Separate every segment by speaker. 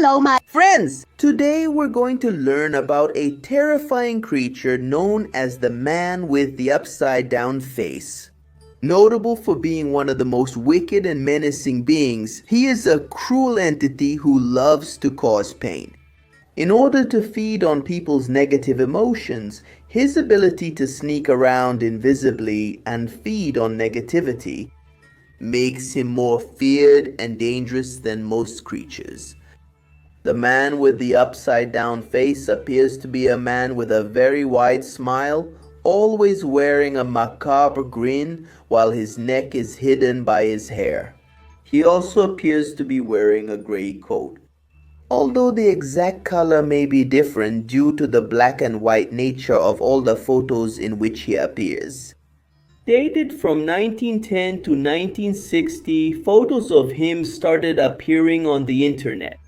Speaker 1: Hello, my
Speaker 2: friends! Today we're going to learn about a terrifying creature known as the man with the upside down face. Notable for being one of the most wicked and menacing beings, he is a cruel entity who loves to cause pain. In order to feed on people's negative emotions, his ability to sneak around invisibly and feed on negativity makes him more feared and dangerous than most creatures. The man with the upside down face appears to be a man with a very wide smile, always wearing a macabre grin while his neck is hidden by his hair. He also appears to be wearing a gray coat. Although the exact color may be different due to the black and white nature of all the photos in which he appears. Dated from 1910 to 1960, photos of him started appearing on the internet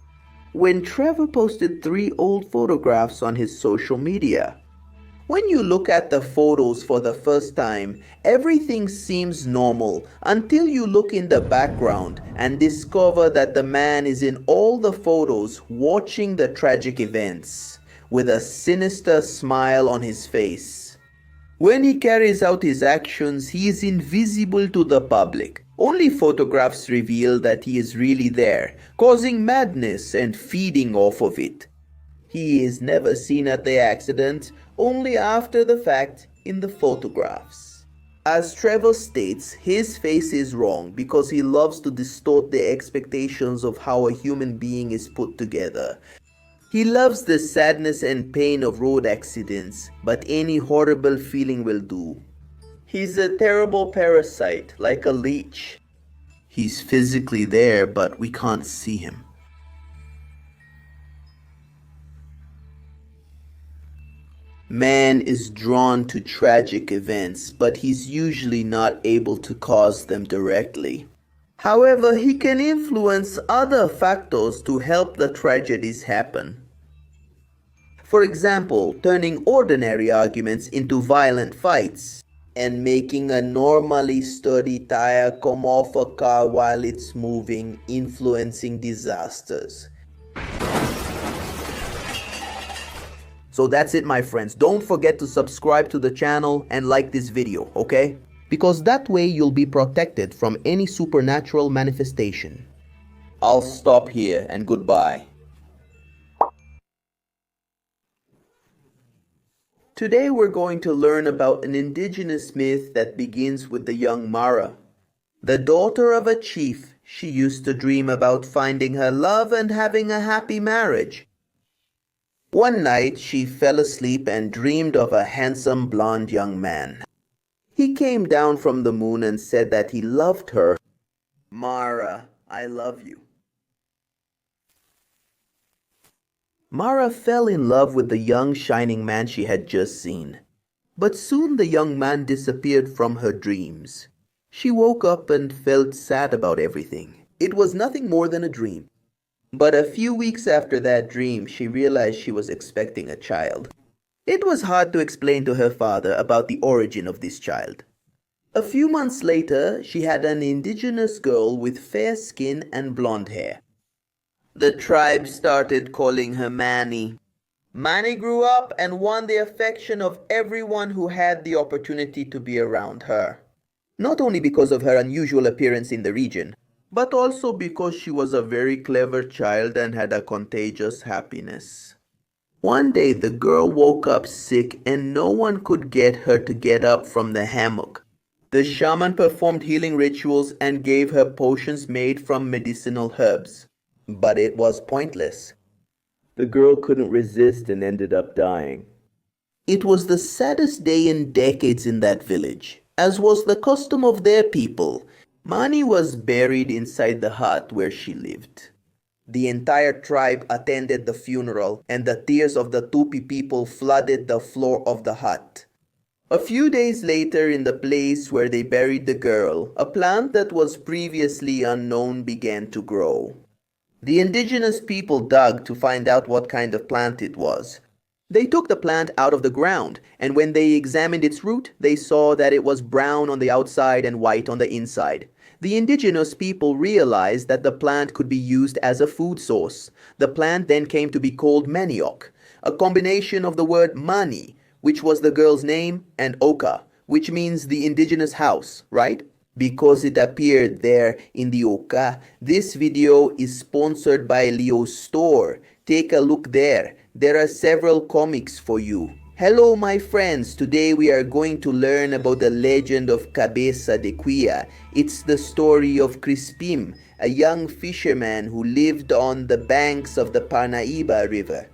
Speaker 2: when Trevor posted 3 old photographs on his social media. When you look at the photos for the first time, everything seems normal until you look in the background and discover that the man is in all the photos watching the tragic events with a sinister smile on his face. When he carries out his actions, he is invisible to the public. Only photographs reveal that he is really there, causing madness and feeding off of it. He is never seen at the accident, only after the fact in the photographs. As Trevor states, his face is wrong because he loves to distort the expectations of how a human being is put together. He loves the sadness and pain of road accidents, but any horrible feeling will do. He's a terrible parasite, like a leech. He's physically there, but we can't see him. Man is drawn to tragic events, but he's usually not able to cause them directly. However, he can influence other factors to help the tragedies happen. For example, turning ordinary arguments into violent fights, and making a normally sturdy tire come off a car while it's moving, influencing disasters. So that's it, my friends. Don't forget to subscribe to the channel and like this video, okay? Because that way you'll be protected from any supernatural manifestation. I'll stop here and goodbye. Today we're going to learn about an indigenous myth that begins with the young Mara. The daughter of a chief, she used to dream about finding her love and having a happy marriage. One night she fell asleep and dreamed of a handsome blonde young man. He came down from the moon and said that he loved her. Mara, I love you. Mara fell in love with the young shining man she had just seen. But soon the young man disappeared from her dreams. She woke up and felt sad about everything. It was nothing more than a dream. But a few weeks after that dream, she realized she was expecting a child. It was hard to explain to her father about the origin of this child. A few months later, she had an indigenous girl with fair skin and blonde hair. The tribe started calling her Mani. Mani grew up and won the affection of everyone who had the opportunity to be around her. Not only because of her unusual appearance in the region, but also because she was a very clever child and had a contagious happiness. One day the girl woke up sick and no one could get her to get up from the hammock. The shaman performed healing rituals and gave her potions made from medicinal herbs. But it was pointless. The girl couldn't resist and ended up dying. It was the saddest day in decades in that village. As was the custom of their people, Mani was buried inside the hut where she lived. The entire tribe attended the funeral, and the tears of the Tupi people flooded the floor of the hut. A few days later, in the place where they buried the girl, a plant that was previously unknown began to grow. The indigenous people dug to find out what kind of plant it was. They took the plant out of the ground, and when they examined its root, they saw that it was brown on the outside and white on the inside. The indigenous people realized that the plant could be used as a food source. The plant then came to be called manioc, a combination of the word mani, which was the girl's name, and oka, which means the indigenous house, right? Because it appeared there in the oka, this video is sponsored by Leo's store. Take a look there. There are several comics for you. Hello my friends, today we are going to learn about the legend of Cabeça de Cuia. It's the story of Crispim, a young fisherman who lived on the banks of the Parnaíba River.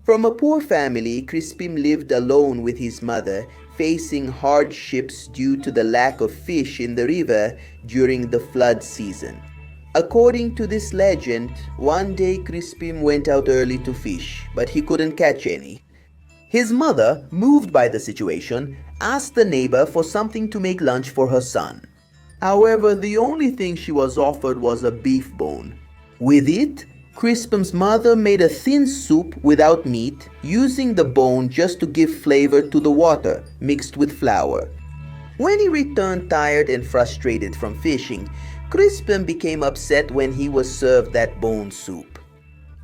Speaker 2: From a poor family, Crispim lived alone with his mother, facing hardships due to the lack of fish in the river during the flood season. According to this legend, one day Crispim went out early to fish, but he couldn't catch any. His mother, moved by the situation, asked the neighbor for something to make lunch for her son. However, the only thing she was offered was a beef bone. With it, Crispim's mother made a thin soup without meat, using the bone just to give flavor to the water mixed with flour. When he returned tired and frustrated from fishing, Crispim became upset when he was served that bone soup.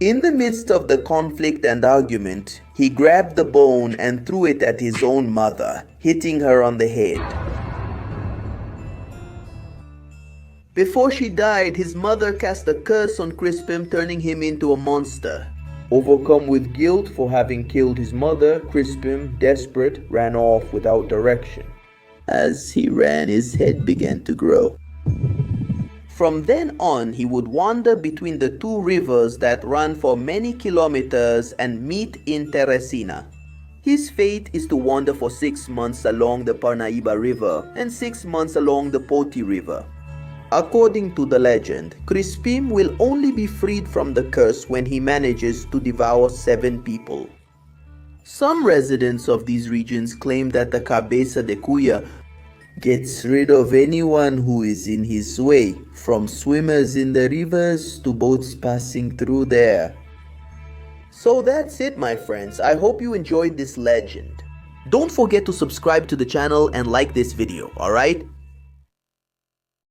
Speaker 2: In the midst of the conflict and argument, he grabbed the bone and threw it at his own mother, hitting her on the head. Before she died, his mother cast a curse on Crispim, turning him into a monster. Overcome with guilt for having killed his mother, Crispim, desperate, ran off without direction. As he ran, his head began to grow. From then on, he would wander between the two rivers that run for many kilometers and meet in Teresina. His fate is to wander for 6 months along the Parnaíba River and 6 months along the Poti River. According to the legend, Crispim will only be freed from the curse when he manages to devour 7 people. Some residents of these regions claim that the Cabeça de Cuia gets rid of anyone who is in his way, from swimmers in the rivers to boats passing through there. So that's it my friends, I hope you enjoyed this legend. Don't forget to subscribe to the channel and like this video, alright?